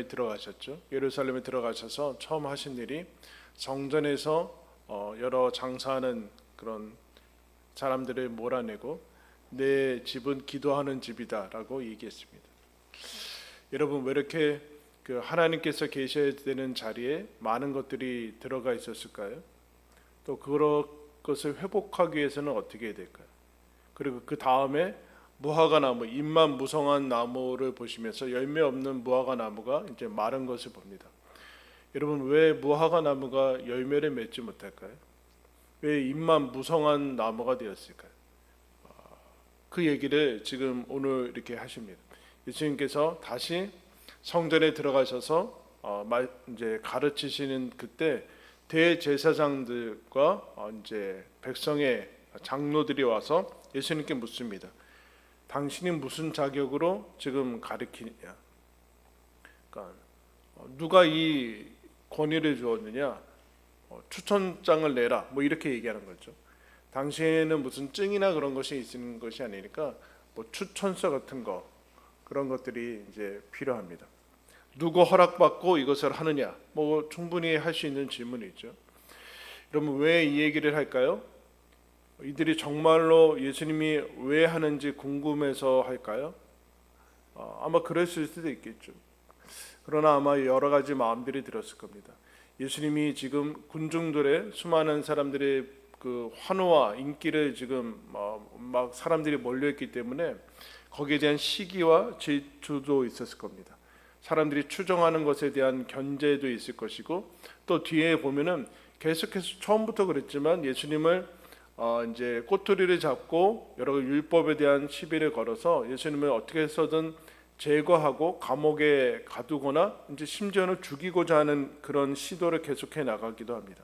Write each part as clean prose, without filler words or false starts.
들어가셨죠. 예루살렘에 들어가셔서 처음 하신 일이 성전에서 여러 장사하는 그런 사람들을 몰아내고 내 집은 기도하는 집이다라고 얘기했습니다. 여러분, 왜 이렇게 하나님께서 계셔야 되는 자리에 많은 것들이 들어가 있었을까요? 또 그런 것을 회복하기 위해서는 어떻게 해야 될까요? 그리고 그 다음에 무화과 나무, 잎만 무성한 나무를 보시면서 열매 없는 무화과 나무가 이제 마른 것을 봅니다. 여러분, 왜 무화과 나무가 열매를 맺지 못할까요? 왜 잎만 무성한 나무가 되었을까요? 그 얘기를 지금 오늘 이렇게 하십니다. 예수님께서 다시 성전에 들어가셔서 이제 가르치시는 그때 대제사장들과 이제 백성의 장로들이 와서 예수님께 묻습니다. 당신이 무슨 자격으로 지금 가르치느냐? 그러니까 누가 이 권위를 주었느냐? 추천장을 내라. 뭐 이렇게 얘기하는 거죠. 당시에는 무슨 증이나 그런 것이 있는 것이 아니니까 뭐 추천서 같은 거 그런 것들이 이제 필요합니다. 누구 허락받고 이것을 하느냐? 뭐 충분히 할 수 있는 질문이죠. 여러분, 왜 이 얘기를 할까요? 이들이 정말로 예수님이 왜 하는지 궁금해서 할까요? 아마 그랬을 수도 있겠죠. 그러나 아마 여러 가지 마음들이 들었을 겁니다. 예수님이 지금 군중들의 수많은 사람들의 그 환호와 인기를 지금 막 사람들이 몰려있기 때문에 거기에 대한 시기와 질투도 있었을 겁니다. 사람들이 추정하는 것에 대한 견제도 있을 것이고, 또 뒤에 보면은 계속해서 처음부터 그랬지만 예수님을 이제 꼬투리를 잡고 여러 율법에 대한 시비를 걸어서 예수님을 어떻게 해서든 제거하고 감옥에 가두거나 이제 심지어는 죽이고자 하는 그런 시도를 계속해 나가기도 합니다.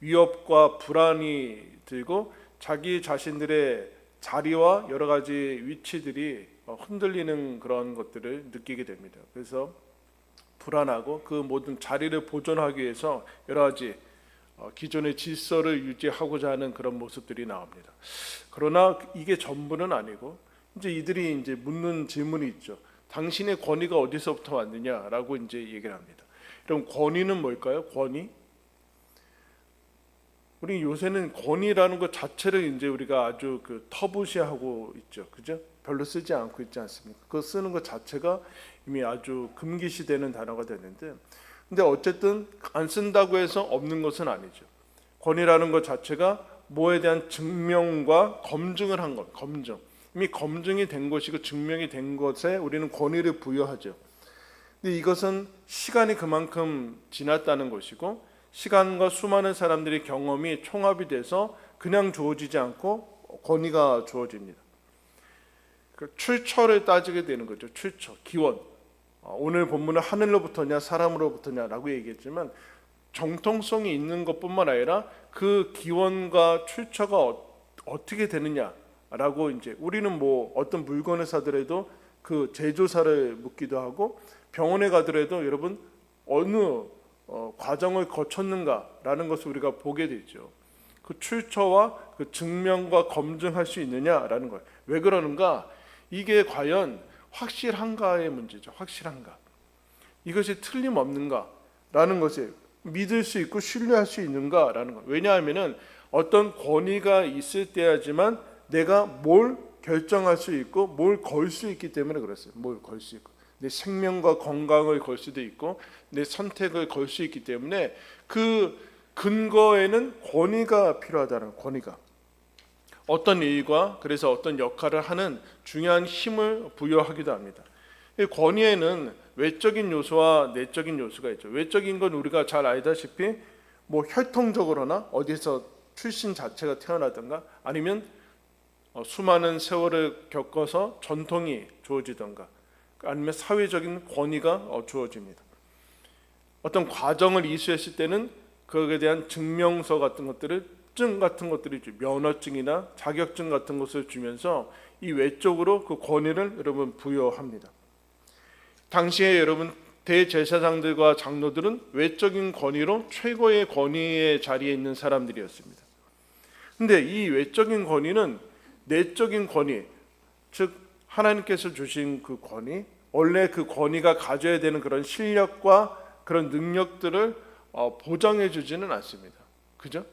위협과 불안이 들고 자기 자신들의 자리와 여러 가지 위치들이 흔들리는 그런 것들을 느끼게 됩니다. 그래서 불안하고 그 모든 자리를 보존하기 위해서 여러 가지 기존의 질서를 유지하고자 하는 그런 모습들이 나옵니다. 그러나 이게 전부는 아니고 이제 이들이 이제 묻는 질문이 있죠. 당신의 권위가 어디서부터 왔느냐라고 이제 얘기를 합니다. 그럼 권위는 뭘까요? 권위? 우리 요새는 권위라는 것 자체를 이제 우리가 아주 터부시하고 있죠. 그죠? 별로 쓰지 않고 있지 않습니까? 그거 쓰는 것 자체가 이미 아주 금기시되는 단어가 됐는데, 근데 어쨌든 안 쓴다고 해서 없는 것은 아니죠. 권위라는 것 자체가 뭐에 대한 증명과 검증을 한 것, 검증. 이미 검증이 된 것이고 증명이 된 것에 우리는 권위를 부여하죠. 근데 이것은 시간이 그만큼 지났다는 것이고, 시간과 수많은 사람들의 경험이 총합이 돼서 그냥 주어지지 않고 권위가 주어집니다. 출처를 따지게 되는 거죠. 출처, 기원. 오늘 본문은 하늘로부터냐 사람으로부터냐라고 얘기했지만 정통성이 있는 것뿐만 아니라 그 기원과 출처가 어떻게 되느냐라고 이제 우리는 뭐 어떤 물건을 사더라도 그 제조사를 묻기도 하고 병원에 가더라도 여러분 어느 과정을 거쳤는가라는 것을 우리가 보게 되죠. 그 출처와 그 증명과 검증할 수 있느냐라는 거예요. 왜 그러는가? 이게 과연 확실한가의 문제죠. 확실한가? 이것이 틀림없는가라는 것을 믿을 수 있고 신뢰할 수 있는가라는 거. 왜냐하면은 어떤 권위가 있을 때야지만 내가 뭘 결정할 수 있고 뭘 걸 수 있기 때문에 그랬어요. 뭘 걸 수 있고 내 생명과 건강을 걸 수도 있고 내 선택을 걸 수 있기 때문에 그 근거에는 권위가 필요하다는 권위가. 어떤 일과 그래서 어떤 역할을 하는 중요한 힘을 부여하기도 합니다. 이 권위에는 외적인 요소와 내적인 요소가 있죠. 외적인 건 우리가 잘 알다시피 뭐 혈통적으로나 어디서 출신 자체가 태어나든가 아니면 수많은 세월을 겪어서 전통이 주어지든가 아니면 사회적인 권위가 주어집니다. 어떤 과정을 이수했을 때는 그것에 대한 증명서 같은 것들을 증 같은 것들이 면허증이나 자격증 같은 것을 주면서 이 외적으로 그 권위를 여러분 부여합니다. 당시에 여러분 대제사장들과 장로들은 외적인 권위로 최고의 권위의 자리에 있는 사람들이었습니다. 근데 이 외적인 권위는 내적인 권위, 즉 하나님께서 주신 그 권위, 원래 그 권위가 가져야 되는 그런 실력과 그런 능력들을 보장해 주지는 않습니다. 그죠?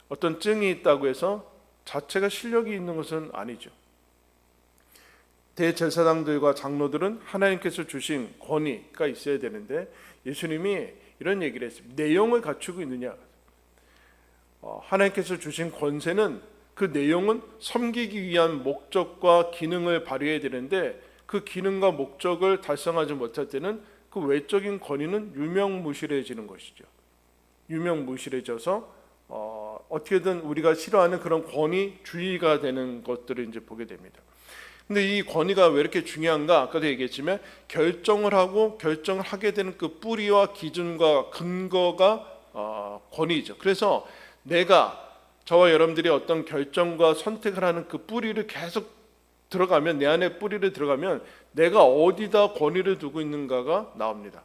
어떤 증이 있다고 해서 자체가 실력이 있는 것은 아니죠. 대제사장들과 장로들은 하나님께서 주신 권위가 있어야 되는데 예수님이 이런 얘기를 했습니다. 내용을 갖추고 있느냐? 하나님께서 주신 권세는 그 내용은 섬기기 위한 목적과 기능을 발휘해야 되는데 그 기능과 목적을 달성하지 못할 때는 그 외적인 권위는 유명무실해지는 것이죠. 유명무실해져서 어떻게든 우리가 싫어하는 그런 권위주의가 되는 것들을 이제 보게 됩니다. 근데 이 권위가 왜 이렇게 중요한가? 아까도 얘기했지만 결정을 하게 되는 그 뿌리와 기준과 근거가 권위죠. 그래서 저와 여러분들이 어떤 결정과 선택을 하는 그 뿌리를 계속 들어가면, 내 안에 뿌리를 들어가면 내가 어디다 권위를 두고 있는가가 나옵니다.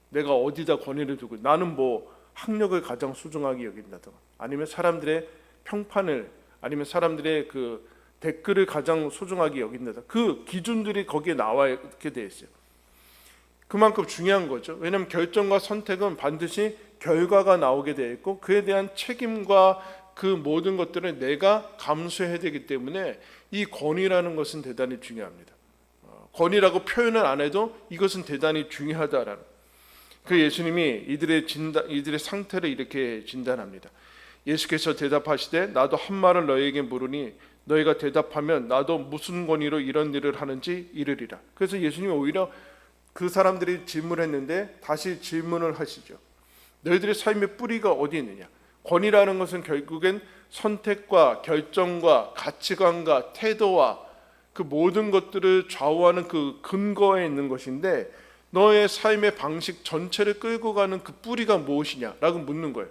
내가 어디다 권위를 두고, 나는 뭐 학력을 가장 소중하게 여긴다든가, 아니면 사람들의 평판을, 아니면 사람들의 그 댓글을 가장 소중하게 여긴다든가, 그 기준들이 거기에 나와 있게 돼 있어요. 그만큼 중요한 거죠. 왜냐하면 결정과 선택은 반드시 결과가 나오게 되어 있고 그에 대한 책임과 그 모든 것들을 내가 감수해야 되기 때문에 이 권위라는 것은 대단히 중요합니다. 권위라고 표현을 안 해도 이것은 대단히 중요하다라는. 그 예수님이 이들의 상태를 이렇게 진단합니다. 예수께서 대답하시되 나도 한 말을 너희에게 물으니 너희가 대답하면 나도 무슨 권위로 이런 일을 하는지 이르리라. 그래서 예수님이 오히려 그 사람들이 질문했는데 다시 질문을 하시죠. 너희들의 삶의 뿌리가 어디 있느냐? 권위라는 것은 결국엔 선택과 결정과 가치관과 태도와 그 모든 것들을 좌우하는 그 근거에 있는 것인데 너의 삶의 방식 전체를 끌고 가는 그 뿌리가 무엇이냐라고 묻는 거예요.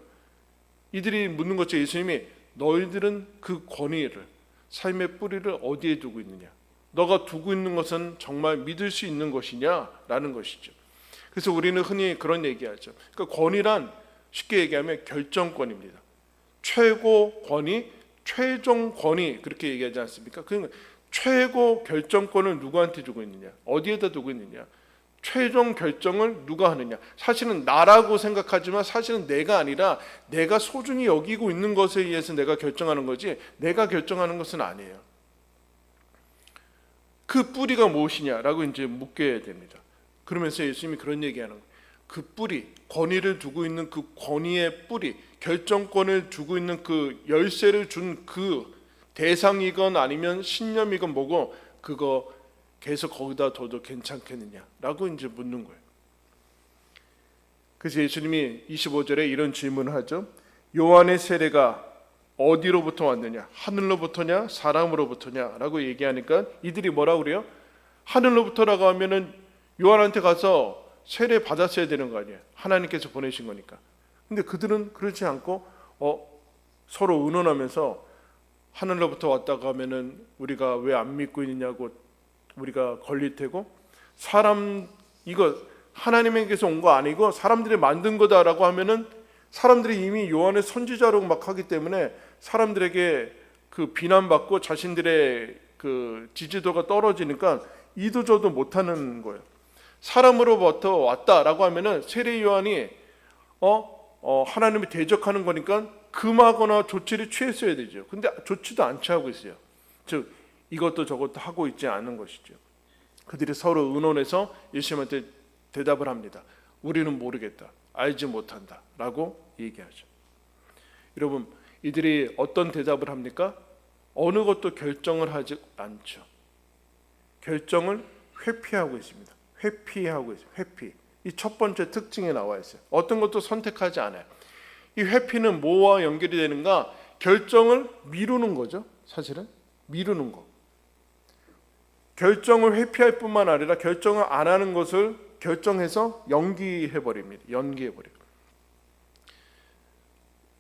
이들이 묻는 것처럼 예수님이 너희들은 그 권위를, 삶의 뿌리를 어디에 두고 있느냐? 너가 두고 있는 것은 정말 믿을 수 있는 것이냐라는 것이죠. 그래서 우리는 흔히 그런 얘기하죠. 그러니까 권위란 쉽게 얘기하면 결정권입니다. 최고 권위, 최종 권위 그렇게 얘기하지 않습니까? 그러니까 최고 결정권을 누구한테 두고 있느냐? 어디에다 두고 있느냐? 최종 결정을 누가 하느냐? 사실은 나라고 생각하지만 사실은 내가 아니라 내가 소중히 여기고 있는 것에 의해서 내가 결정하는 거지 내가 결정하는 것은 아니에요. 그 뿌리가 무엇이냐라고 이제 묻게 됩니다. 그러면서 예수님이 그런 얘기하는 거예요. 그 뿌리, 권위를 두고 있는 그 권위의 뿌리, 결정권을 두고 있는 그 열쇠를 준 그 대상이건 아니면 신념이건 뭐고 그거 계속 거기다 둬도 괜찮겠느냐라고 이제 묻는 거예요. 그래서 예수님이 25절에 이런 질문을 하죠. 요한의 세례가 어디로부터 왔느냐? 하늘로부터냐? 사람으로부터냐라고 얘기하니까 이들이 뭐라고 그래요? 하늘로부터라고 하면은 요한한테 가서 세례 받았어야 되는 거 아니에요? 하나님께서 보내신 거니까. 근데 그들은 그렇지 않고 서로 의논하면서 하늘로부터 왔다고 하면은 우리가 왜 안 믿고 있느냐고 우리가 걸릴 테고, 이거 하나님에게서 온 거 아니고 사람들이 만든 거다라고 하면은 사람들이 이미 요한의 선지자로 막 하기 때문에 사람들에게 그 비난받고 자신들의 그 지지도가 떨어지니까 이도저도 못하는 거예요. 사람으로부터 왔다라고 하면은 세례 요한이 하나님을 대적하는 거니까 금하거나 조치를 취했어야 되죠. 근데 조치도 안 취하고 있어요. 즉 이것도 저것도 하고 있지 않은 것이죠. 그들이 서로 의논해서 예수님한테 대답을 합니다. 우리는 모르겠다, 알지 못한다 라고 얘기하죠. 여러분, 이들이 어떤 대답을 합니까? 어느 것도 결정을 하지 않죠. 결정을 회피하고 있습니다. 회피하고 있어요. 회피. 이 첫 번째 특징에 나와 있어요. 어떤 것도 선택하지 않아요. 이 회피는 뭐와 연결이 되는가? 결정을 미루는 거죠. 사실은 미루는 거. 결정을 회피할 뿐만 아니라 결정을 안 하는 것을 결정해서 연기해버립니다.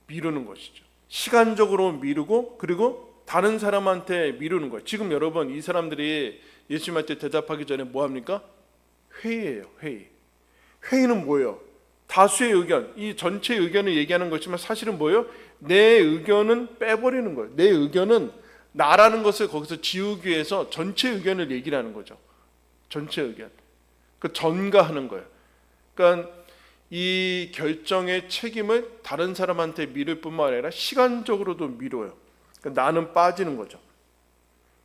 미루는 것이죠. 시간적으로 미루고 그리고 다른 사람한테 미루는 거예요. 지금 여러분 이 사람들이 예수님한테 대답하기 전에 뭐 합니까? 회의예요. 회의는 뭐예요? 다수의 의견, 이 전체 의견을 얘기하는 것이지만 사실은 뭐예요? 내 의견은 빼버리는 거예요. 내 의견은 나라는 것을 거기서 지우기 위해서 전체 의견을 얘기를 하는 거죠. 전체 의견. 그 전가하는 거예요. 그러니까 이 결정의 책임을 다른 사람한테 미룰 뿐만 아니라 시간적으로도 미뤄요. 그러니까 나는 빠지는 거죠.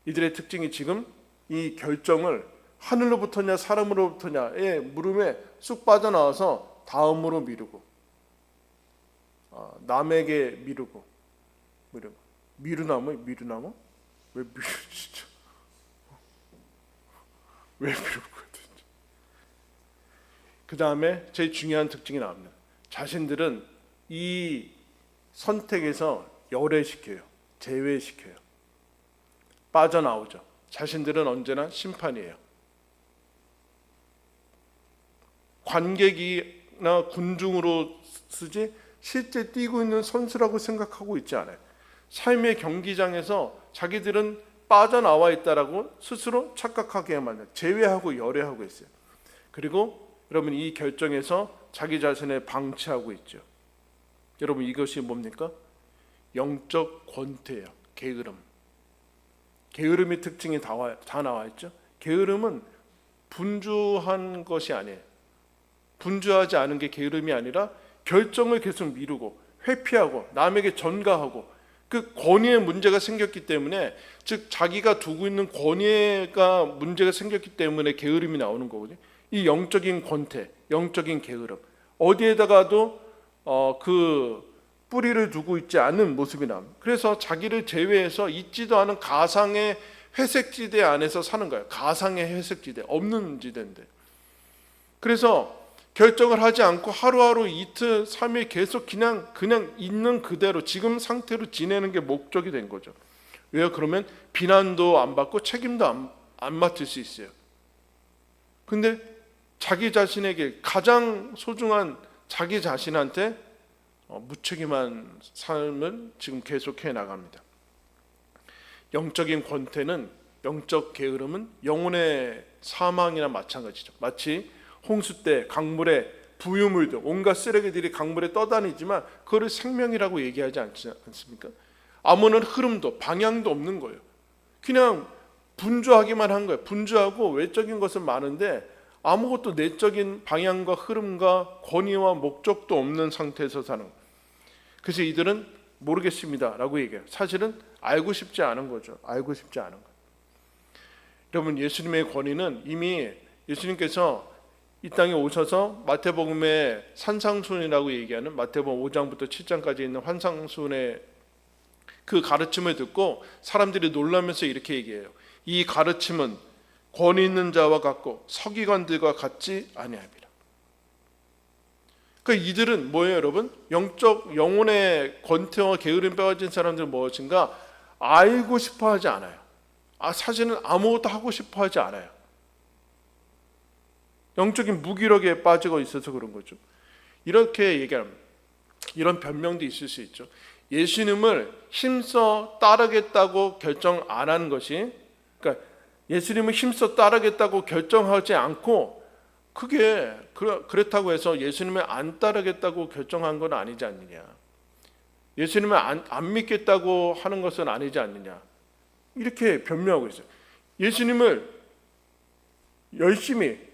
이들의 특징이 지금 이 결정을 하늘로부터냐 사람으로부터냐의 물음에 쑥 빠져나와서 다음으로 미루고 남에게 미루고 미루나무 왜 미루지? 왜 미루고? 그 다음에 제일 중요한 특징이 나옵니다. 자신들은 이 선택에서 열애시켜요. 제외시켜요. 빠져나오죠. 자신들은 언제나 심판이에요. 관객이나 군중으로 쓰지 실제 뛰고 있는 선수라고 생각하고 있지 않아요. 삶의 경기장에서 자기들은 빠져나와 있다라고 스스로 착각하게 만들어요. 제외하고 열애하고 있어요. 그리고 여러분 이 결정에서 자기 자신을 방치하고 있죠. 여러분 이것이 뭡니까? 영적 권태예요. 게으름. 게으름의 특징이 다 나와 있죠. 게으름은 분주한 것이 아니에요. 분주하지 않은 게 게으름이 아니라 결정을 계속 미루고 회피하고 남에게 전가하고 그 권위에 문제가 생겼기 때문에, 즉 자기가 두고 있는 권위가 문제가 생겼기 때문에 게으름이 나오는 거거든요. 이 영적인 권태, 영적인 게으름, 어디에다가도 그 뿌리를 두고 있지 않은 모습이 나옵니다. 그래서 자기를 제외해서 있지도 않은 가상의 회색지대 안에서 사는 거예요. 가상의 회색지대, 없는 지대인데. 그래서 결정을 하지 않고 하루하루 이틀, 3일 계속 그냥 있는 그대로 지금 상태로 지내는 게 목적이 된 거죠. 왜요? 그러면 비난도 안 받고 책임도 안 맡을 수 있어요. 근데 자기 자신에게 가장 소중한 자기 자신한테 무책임한 삶을 지금 계속해 나갑니다. 영적인 권태는, 영적 게으름은 영혼의 사망이나 마찬가지죠. 마치 홍수 때 강물에 부유물들, 온갖 쓰레기들이 강물에 떠다니지만 그거를 생명이라고 얘기하지 않습니까? 아무런 흐름도 방향도 없는 거예요. 그냥 분주하기만 한 거예요. 분주하고 외적인 것은 많은데 아무것도 내적인 방향과 흐름과 권위와 목적도 없는 상태에서 사는 거예요. 그래서 이들은 모르겠습니다 라고 얘기해요. 사실은 알고 싶지 않은 거죠. 알고 싶지 않은 거예요. 여러분, 예수님의 권위는 이미 예수님께서 이 땅에 오셔서 마태복음의 산상수훈이라고 얘기하는 마태복음 5장부터 7장까지 있는 환상수훈의 그 가르침을 듣고 사람들이 놀라면서 이렇게 얘기해요. 이 가르침은 권위 있는 자와 같고 서기관들과 같지 아니합니다. 그러니까 이들은 뭐예요, 여러분? 영혼의 권태와 게으름 빼어진 사람들은 무엇인가? 알고 싶어하지 않아요. 사실은 아무것도 하고 싶어하지 않아요. 영적인 무기력에 빠지고 있어서 그런 거죠. 이렇게 얘기합니다. 이런 변명도 있을 수 있죠. 예수님을 힘써 따르겠다고 결정 안 한 것이, 그러니까 예수님을 힘써 따르겠다고 결정하지 않고 그게 그렇다고 해서 예수님을 안 따르겠다고 결정한 건 아니지 않느냐. 예수님을 안 믿겠다고 하는 것은 아니지 않느냐. 이렇게 변명하고 있어요. 예수님을 열심히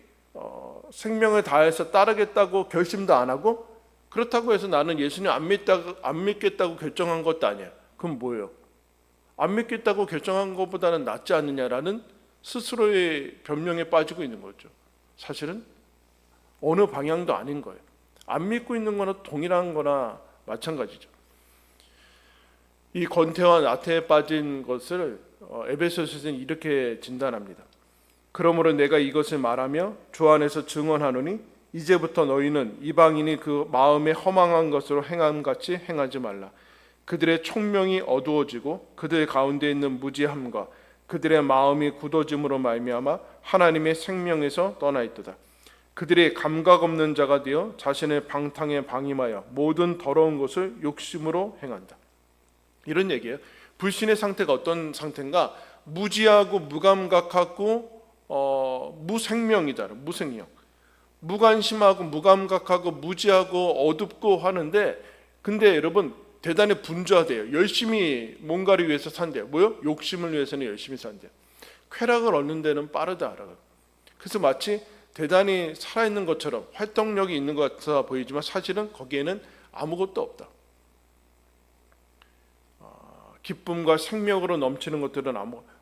생명을 다해서 따르겠다고 결심도 안 하고 그렇다고 해서 나는 예수님 안 믿겠다고 결정한 것도 아니야. 그럼 뭐예요? 안 믿겠다고 결정한 것보다는 낫지 않느냐라는 스스로의 변명에 빠지고 있는 거죠. 사실은 어느 방향도 아닌 거예요. 안 믿고 있는 거나 동일한 거나 마찬가지죠. 이 권태와 나태에 빠진 것을 에베소서는 이렇게 진단합니다. 그러므로 내가 이것을 말하며 주 안에서 증언하노니 이제부터 너희는 이방인이 그 마음에 허망한 것으로 행함같이 행하지 말라. 그들의 총명이 어두워지고 그들 가운데 있는 무지함과 그들의 마음이 굳어짐으로 말미암아 하나님의 생명에서 떠나 있도다. 그들이 감각 없는 자가 되어 자신의 방탕에 방임하여 모든 더러운 것을 욕심으로 행한다. 이런 얘기예요. 불신의 상태가 어떤 상태인가? 무지하고 무감각하고 무생명이다. 무생명. 무관심하고 무감각하고 무지하고 어둡고 하는데, 근데 여러분 대단히 분주하대요. 열심히 뭔가를 위해서 산대요. 뭐요? 욕심을 위해서는 열심히 산대요. 쾌락을 얻는 데는 빠르다. 그래서 마치 대단히 살아있는 것처럼 활동력이 있는 것 같아 보이지만 사실은 거기에는 아무것도 없다. 기쁨과 생명으로 넘치는 것들은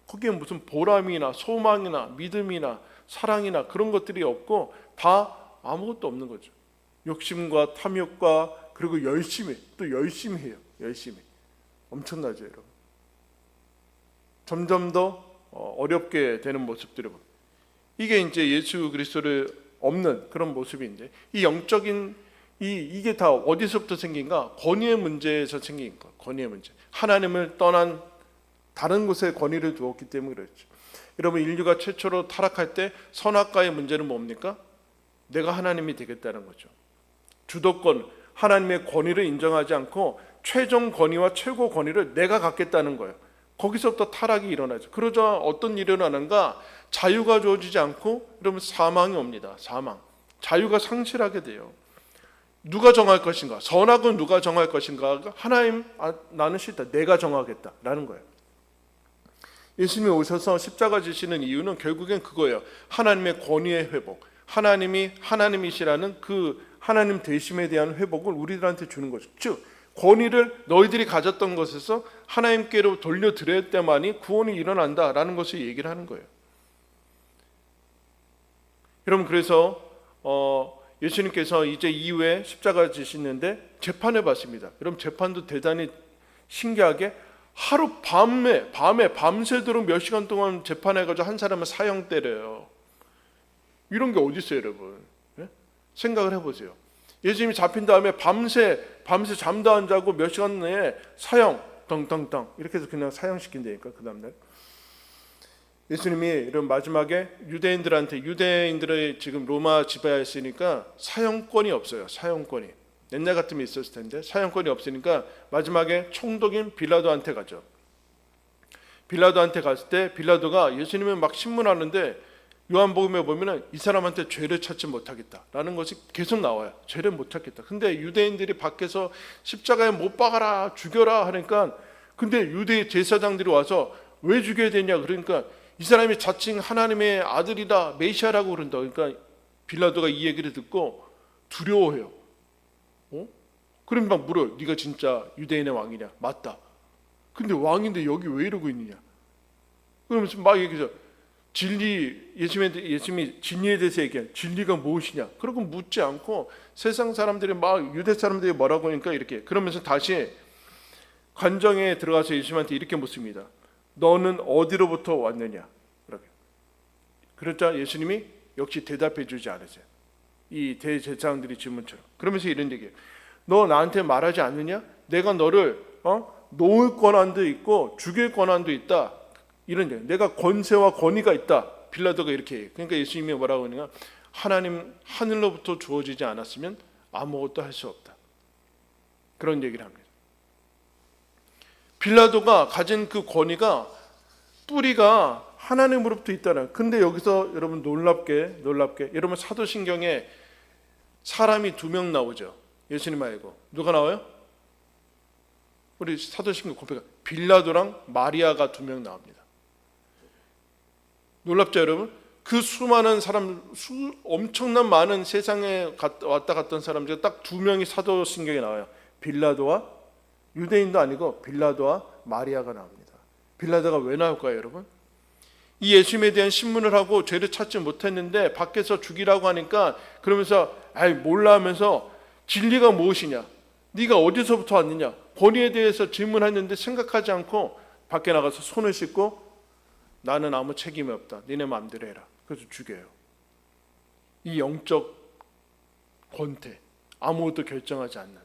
거기에 무슨 보람이나 소망이나 믿음이나 사랑이나 그런 것들이 없고 다 아무것도 없는 거죠. 욕심과 탐욕과 그리고 열심히 해요. 열심히 엄청나죠, 여러분. 점점 더 어렵게 되는 모습들을 보면 이게 이제 예수 그리스도를 없는 그런 모습인데 이 영적인 이게 다 어디서부터 생긴가? 권위의 문제에서 생긴 거. 권위의 문제. 하나님을 떠난 다른 곳에 권위를 두었기 때문에 그렇죠. 여러분 인류가 최초로 타락할 때 선악과의 문제는 뭡니까? 내가 하나님이 되겠다는 거죠. 주도권, 하나님의 권위를 인정하지 않고 최종 권위와 최고 권위를 내가 갖겠다는 거예요. 거기서부터 타락이 일어나죠. 그러자 어떤 일이 일어나는가? 자유가 주어지지 않고 여러분 사망이 옵니다. 사망. 자유가 상실하게 돼요. 누가 정할 것인가? 선악은 누가 정할 것인가? 하나님, 나는 싫다. 내가 정하겠다라는 거예요. 예수님이 오셔서 십자가 지시는 이유는 결국엔 그거예요. 하나님의 권위의 회복. 하나님이 하나님이시라는 그 하나님 되심에 대한 회복을 우리들한테 주는 거죠. 즉 권위를 너희들이 가졌던 것에서 하나님께로 돌려드릴 때만이 구원이 일어난다라는 것을 얘기를 하는 거예요. 여러분 그래서 예수님께서 이제 이후에 십자가 지시는데 재판해 봤습니다. 여러분 재판도 대단히 신기하게 하루 밤새도록 몇 시간 동안 재판해가지고 한 사람을 사형 때려요. 이런 게 어디 있어요, 여러분? 네? 생각을 해보세요. 예수님이 잡힌 다음에 밤새 잠도 안 자고 몇 시간 내에 사형 덩덩덩 이렇게 해서 그냥 사형시킨다니까 그 다음날. 예수님이 이런 마지막에 유대인들의 지금 로마 지배하였으니까 사형권이 없어요. 사형권이 옛날 같으면 있었을 텐데 사형권이 없으니까 마지막에 총독인 빌라도한테 가죠. 빌라도한테 갔을 때 빌라도가 예수님을 막 신문하는데 요한복음에 보면은 이 사람한테 죄를 찾지 못하겠다라는 것이 계속 나와요. 죄를 못 찾겠다. 근데 유대인들이 밖에서 십자가에 못 박아라, 죽여라 하니까 근데 유대 제사장들이 와서 왜 죽여야 되냐 그러니까 이 사람이 자칭 하나님의 아들이다, 메시아라고 그런다. 그러니까 빌라도가 이 얘기를 듣고 두려워해요. 그럼 막 물어요. 네가 진짜 유대인의 왕이냐? 맞다. 근데 왕인데 여기 왜 이러고 있느냐? 그러면서 막 얘기해서 예수님이 진리에 대해서 얘기해. 진리가 무엇이냐? 그러고 묻지 않고 세상 사람들이 막 유대 사람들이 뭐라고 하니까 이렇게 그러면서 다시 관정에 들어가서 예수님한테 이렇게 묻습니다. 너는 어디로부터 왔느냐? 그러자 예수님이 역시 대답해 주지 않으세요. 이 대제사장들이 질문처럼. 그러면서 이런 얘기해요. 너 나한테 말하지 않느냐? 내가 너를 놓을 권한도 있고 죽일 권한도 있다. 이런 얘기. 내가 권세와 권위가 있다. 빌라도가 이렇게 해요. 그러니까 예수님이 뭐라고 하느냐? 하나님 하늘로부터 주어지지 않았으면 아무것도 할 수 없다. 그런 얘기를 합니다. 빌라도가 가진 그 권위가 뿌리가 하나님으로부터 있다는. 근데 여기서 여러분 놀랍게 여러분 사도신경에 사람이 2명 나오죠. 예수님 말고 누가 나와요? 우리 사도신경 고백가 빌라도랑 마리아가 2명 나옵니다. 놀랍죠, 여러분? 그 수많은 사람, 엄청난 많은 세상에 왔다 갔던 사람 중에 딱 2명이 사도신경에 나와요. 빌라도와 유대인도 아니고 빌라도와 마리아가 나옵니다. 빌라도가 왜 나올까요, 여러분? 이 예수님에 대한 신문을 하고 죄를 찾지 못했는데 밖에서 죽이라고 하니까 그러면서 몰라 하면서 진리가 무엇이냐? 네가 어디서부터 왔느냐? 권위에 대해서 질문했는데 생각하지 않고 밖에 나가서 손을 씻고 나는 아무 책임이 없다. 니네 마음대로 해라. 그래서 죽여요. 이 영적 권태, 아무것도 결정하지 않는.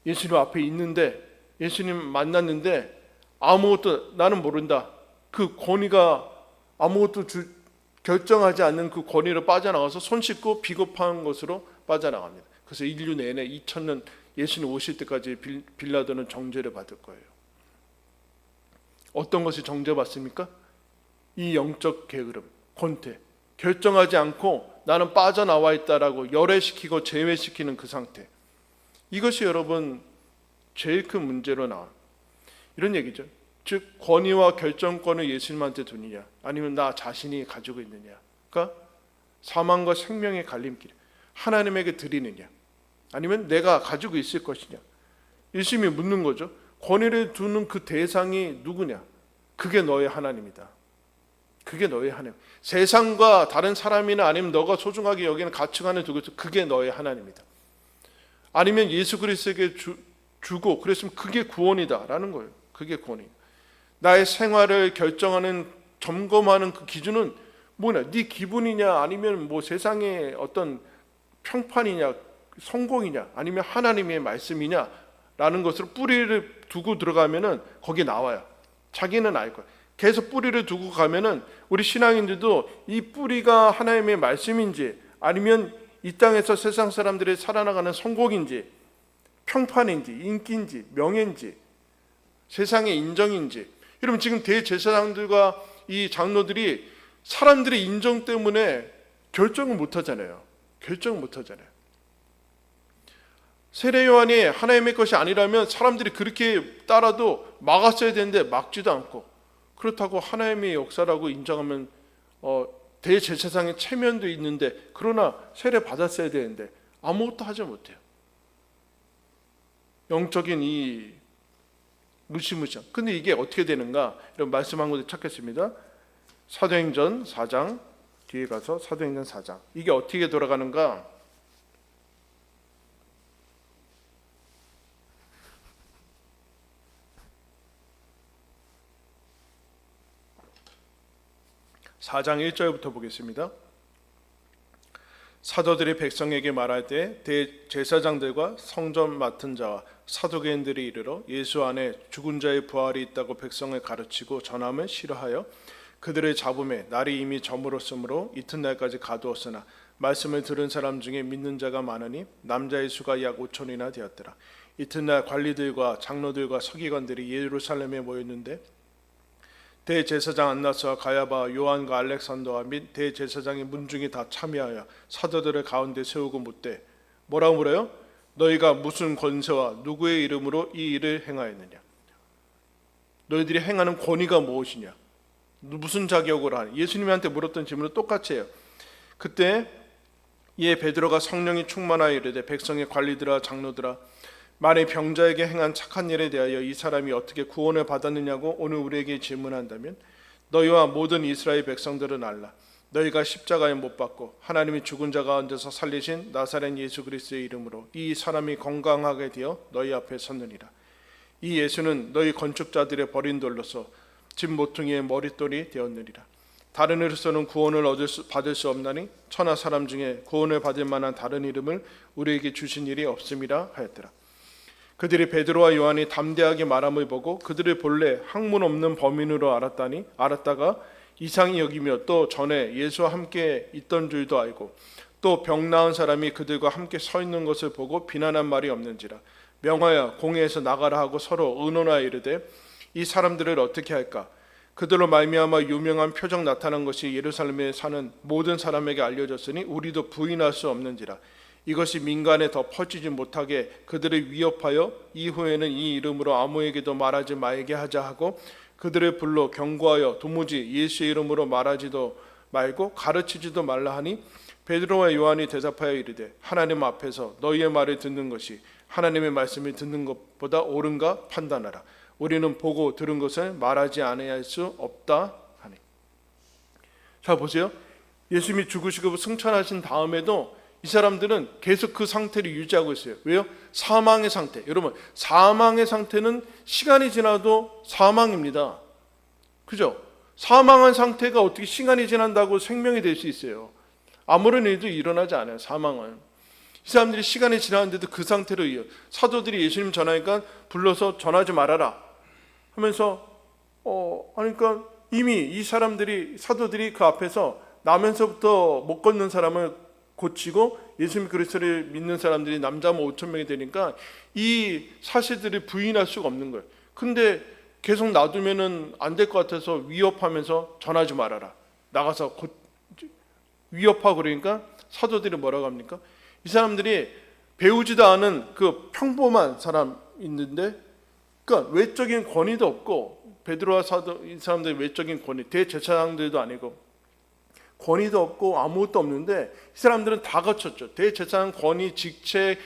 예수님 앞에 있는데 예수님 만났는데 아무것도 나는 모른다. 그 권위가 아무것도 결정하지 않는 그 권위로 빠져나가서 손 씻고 비겁한 것으로 빠져나갑니다. 그래서 인류 내내 2000년 예수님 오실 때까지 빌라도는 정죄를 받을 거예요. 어떤 것이 정죄받습니까? 이 영적 게으름, 권태, 결정하지 않고 나는 빠져나와 있다라고 열애시키고 제외시키는 그 상태. 이것이 여러분 제일 큰 문제로 나와요. 이런 얘기죠. 즉 권위와 결정권을 예수님한테 두느냐, 아니면 나 자신이 가지고 있느냐. 그러니까 사망과 생명의 갈림길, 하나님에게 드리느냐, 아니면 내가 가지고 있을 것이냐. 예수님이 묻는 거죠. 권위를 두는 그 대상이 누구냐? 그게 너의 하나님이다. 그게 너의 하나님. 세상과 다른 사람이나 아니면 너가 소중하게 여기는 가치관을 두고 있어. 그게 너의 하나님이다. 아니면 예수 그리스도에게 주고 그랬으면 그게 구원이다라는 거예요. 그게 구원이다. 나의 생활을 결정하는, 점검하는 그 기준은 뭐냐? 네 기분이냐, 아니면 뭐 세상의 어떤 평판이냐, 성공이냐, 아니면 하나님의 말씀이냐라는 것으로 뿌리를 두고 들어가면은 거기 나와요. 자기는 알 거야. 계속 뿌리를 두고 가면은 우리 신앙인들도 이 뿌리가 하나님의 말씀인지, 아니면 이 땅에서 세상 사람들이 살아나가는 성공인지, 평판인지, 인기인지, 명예인지, 세상의 인정인지. 여러분, 지금 대제사장들과 이 장로들이 사람들의 인정 때문에 결정을 못 하잖아요. 결정을 못 하잖아요. 세례 요한이 하나님의 것이 아니라면 사람들이 그렇게 따라도 막았어야 되는데 막지도 않고, 그렇다고 하나님의 역사라고 인정하면 대제사장의 체면도 있는데, 그러나 세례 받았어야 되는데 아무것도 하지 못해요. 영적인 이 무시무시한. 근데 이게 어떻게 되는가? 이런 말씀 한 군데 찾겠습니다. 사도행전 4장, 뒤에 가서 사도행전 4장. 이게 어떻게 돌아가는가? (4장 1절부터) 보겠습니다. 사도들이 백성에게 말할 때 대제사장들과 성전 맡은 자와 사두개인들이 이르러 예수 안에 죽은 자의 부활이 있다고 백성을 가르치고 전함을 싫어하여 그들을 잡음에 날이 이미 저물었으므로 이튿날까지 가두었으나 말씀을 들은 사람 중에 믿는 자가 많으니 남자의 수가 약 5천이나 되었더라. 이튿날 관리들과 장로들과 서기관들이 예루살렘에 모였는데 대제사장 안나스와 가야바, 요한과 알렉산더와 및 대제사장의 문중이 다 참여하여 사도들을 가운데 세우고 묻되 뭐라고 물어요? 너희가 무슨 권세와 누구의 이름으로 이 일을 행하였느냐? 너희들이 행하는 권위가 무엇이냐? 무슨 자격으로 하냐? 예수님한테 물었던 질문을 똑같이 해요. 그때 이에 베드로가 성령이 충만하여 이르되 백성의 관리들아 장로들아, 만일 병자에게 행한 착한 일에 대하여 이 사람이 어떻게 구원을 받았느냐고 오늘 우리에게 질문한다면 너희와 모든 이스라엘 백성들은 알라. 너희가 십자가에 못 박고 하나님이 죽은 자 가운데서 살리신 나사렛 예수 그리스도의 이름으로 이 사람이 건강하게 되어 너희 앞에 섰느니라. 이 예수는 너희 건축자들의 버린 돌로서 집 모퉁이의 머릿돌이 되었느니라. 다른 이로서는 구원을 받을 수 없나니 천하 사람 중에 구원을 받을 만한 다른 이름을 우리에게 주신 일이 없음이라 하였더라. 그들이 베드로와 요한이 담대하게 말함을 보고 그들을 본래 학문 없는 범인으로 알았다가 이상히 여기며 또 전에 예수와 함께 있던 줄도 알고 또 병 나은 사람이 그들과 함께 서 있는 것을 보고 비난한 말이 없는지라. 명하여 공회에서 나가라 하고 서로 의논하여 이르되 이 사람들을 어떻게 할까? 그들로 말미암아 유명한 표적 나타난 것이 예루살렘에 사는 모든 사람에게 알려졌으니 우리도 부인할 수 없는지라. 이것이 민간에 더 퍼지지 못하게 그들을 위협하여 이후에는 이 이름으로 아무에게도 말하지 말게 하자 하고 그들을 불러 경고하여 도무지 예수의 이름으로 말하지도 말고 가르치지도 말라 하니 베드로와 요한이 대답하여 이르되 하나님 앞에서 너희의 말을 듣는 것이 하나님의 말씀을 듣는 것보다 옳은가 판단하라. 우리는 보고 들은 것을 말하지 아니할 수 없다 하니. 자 보세요. 예수님이 죽으시고 승천하신 다음에도 이 사람들은 계속 그 상태를 유지하고 있어요. 왜요? 사망의 상태. 여러분, 사망의 상태는 시간이 지나도 사망입니다. 그죠? 사망한 상태가 어떻게 시간이 지난다고 생명이 될 수 있어요? 아무런 일도 일어나지 않아요. 사망은. 이 사람들이 시간이 지났는데도 그 상태로 이어. 사도들이 예수님 전하니까 불러서 전하지 말아라 하면서 하니까 이미 이 사도들이 그 앞에서 나면서부터 못 걷는 사람을 고치고 예수님 그리스도를 믿는 사람들이 남자면 5천 명이 되니까 이 사실들을 부인할 수가 없는 거예요. 근데 계속 놔두면은 안 될 것 같아서 위협하면서 전하지 말아라. 나가서 위협하고 그러니까 사도들이 뭐라고 합니까? 이 사람들이 배우지도 않은 그 평범한 사람 있는데, 그러니까 외적인 권위도 없고 베드로와 사도 이 사람들의 외적인 권위, 대제사장들도 아니고 권위도 없고 아무것도 없는데 이 사람들은 다 갖췄죠. 대제사장 권위, 직책,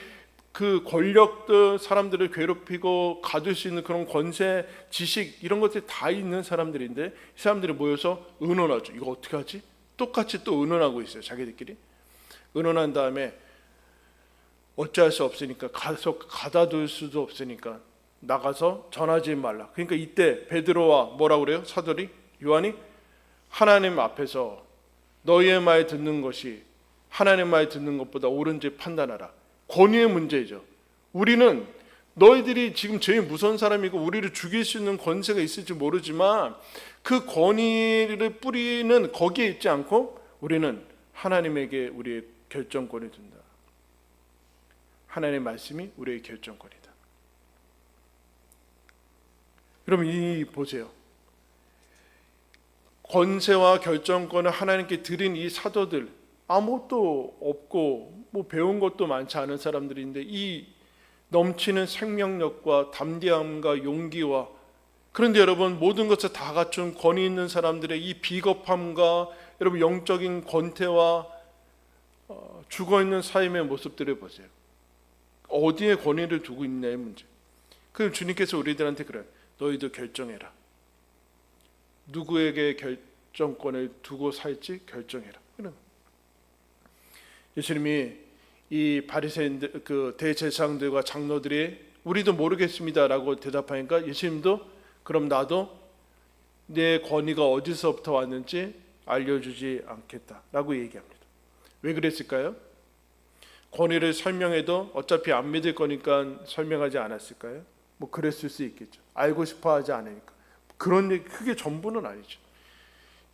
그 권력들, 사람들을 괴롭히고 가둘 수 있는 그런 권세, 지식 이런 것들이 다 있는 사람들인데 이 사람들이 모여서 의논하죠. 이거 어떻게 하지? 똑같이 또 의논하고 있어요. 자기들끼리 의논한 다음에 어찌할 수 없으니까 가서 가다둘 수도 없으니까 나가서 전하지 말라. 그러니까 이때 베드로와 뭐라고 그래요? 사도리 요한이 하나님 앞에서 너희의 말 듣는 것이 하나님 말 듣는 것보다 옳은지 판단하라. 권위의 문제죠. 우리는 너희들이 지금 제일 무서운 사람이고 우리를 죽일 수 있는 권세가 있을지 모르지만 그 권위를 뿌리는 거기에 있지 않고 우리는 하나님에게 우리의 결정권을 둔다. 하나님의 말씀이 우리의 결정권이다. 여러분 이 보세요. 권세와 결정권을 하나님께 드린 이 사도들 아무것도 없고 뭐 배운 것도 많지 않은 사람들인데 이 넘치는 생명력과 담대함과 용기와 그런데 여러분 모든 것을 다 갖춘 권위 있는 사람들의 이 비겁함과 여러분 영적인 권태와 죽어있는 삶의 모습들을 보세요. 어디에 권위를 두고 있냐의 문제. 그럼 주님께서 우리들한테 그래요. 너희도 결정해라. 누구에게 결정권을 두고 살지 결정해라. 예수님이 이 바리새인들 그 대제사장들과 장로들이 우리도 모르겠습니다라고 대답하니까 예수님도 그럼 나도 내 권위가 어디서부터 왔는지 알려주지 않겠다라고 얘기합니다. 왜 그랬을까요? 권위를 설명해도 어차피 안 믿을 거니까 설명하지 않았을까요? 뭐 그랬을 수 있겠죠. 알고 싶어 하지 않으니까. 그런 얘기 그게 전부는 아니죠.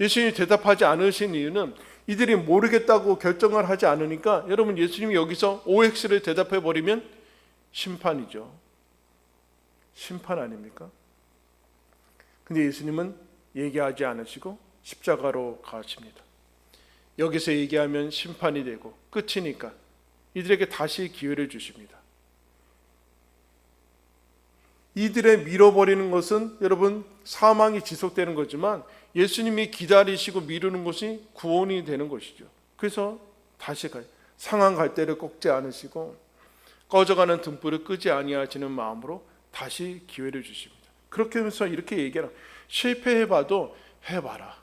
예수님이 대답하지 않으신 이유는 이들이 모르겠다고 결정을 하지 않으니까 여러분 예수님이 여기서 OX를 대답해 버리면 심판이죠. 심판 아닙니까? 근데 예수님은 얘기하지 않으시고 십자가로 가십니다. 여기서 얘기하면 심판이 되고 끝이니까 이들에게 다시 기회를 주십니다. 이들의 밀어버리는 것은 여러분 사망이 지속되는 거지만 예수님이 기다리시고 미루는 것이 구원이 되는 것이죠. 그래서 다시 가요. 상한 갈대를 꺾지 않으시고 꺼져가는 등불을 끄지 아니하시는 마음으로 다시 기회를 주십니다. 그렇게 하면서 이렇게 얘기하라. 실패해봐도 해봐라.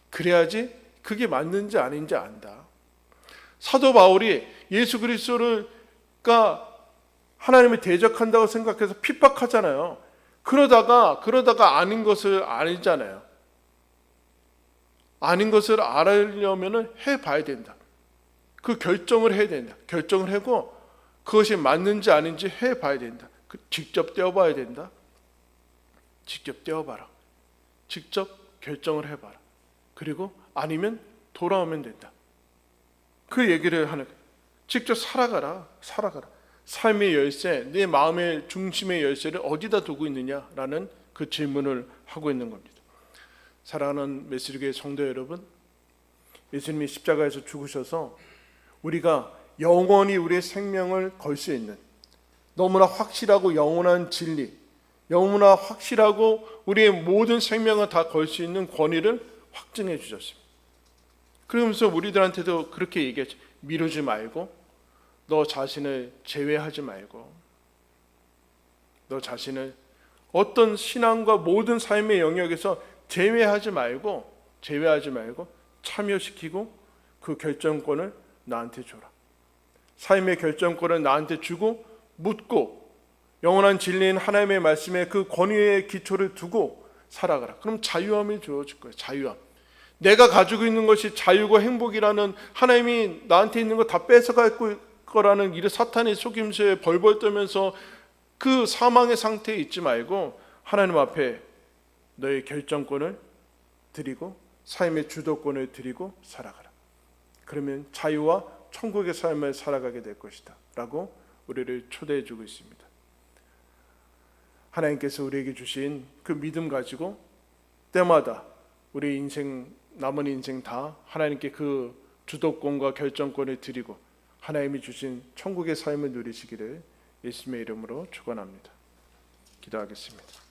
그래야지 그게 맞는지 아닌지 안다. 사도 바울이 예수 그리스도가 하나님을 대적한다고 생각해서 핍박하잖아요. 그러다가 아닌 것을 알잖아요. 아닌 것을 알으려면 해봐야 된다. 그 결정을 해야 된다. 결정을 하고 그것이 맞는지 아닌지 해봐야 된다. 직접 떼어봐야 된다. 직접 떼어봐라. 직접 결정을 해봐라. 그리고 아니면 돌아오면 된다. 그 얘기를 하는 거예요. 직접 살아가라. 삶의 열쇠, 내 마음의 중심의 열쇠를 어디다 두고 있느냐라는 그 질문을 하고 있는 겁니다. 사랑하는 메시지교회 성도 여러분, 예수님이 십자가에서 죽으셔서 우리가 영원히 우리의 생명을 걸 수 있는 너무나 확실하고 영원한 진리, 너무나 확실하고 우리의 모든 생명을 다 걸 수 있는 권위를 확증해 주셨습니다. 그러면서 우리들한테도 그렇게 얘기했죠. 미루지 말고 너 자신을 제외하지 말고 너 자신을 어떤 신앙과 모든 삶의 영역에서 제외하지 말고 참여시키고 그 결정권을 나한테 줘라. 삶의 결정권을 나한테 주고 묻고 영원한 진리인 하나님의 말씀에 그 권위의 기초를 두고 살아가라. 그럼 자유함이 주어질 거예요. 자유함. 내가 가지고 있는 것이 자유고 행복이라는 하나님이 나한테 있는 거 다 뺏어갈 거라는 이 사탄의 속임수에 벌벌 떨면서 그 사망의 상태에 있지 말고 하나님 앞에 너의 결정권을 드리고 삶의 주도권을 드리고 살아가라. 그러면 자유와 천국의 삶을 살아가게 될 것이다 라고 우리를 초대해 주고 있습니다. 하나님께서 우리에게 주신 그 믿음 가지고 때마다 우리 인생 남은 인생 다 하나님께 그 주도권과 결정권을 드리고 하나님이 주신 천국의 삶을 누리시기를 예수님의 이름으로 축원합니다. 기도하겠습니다.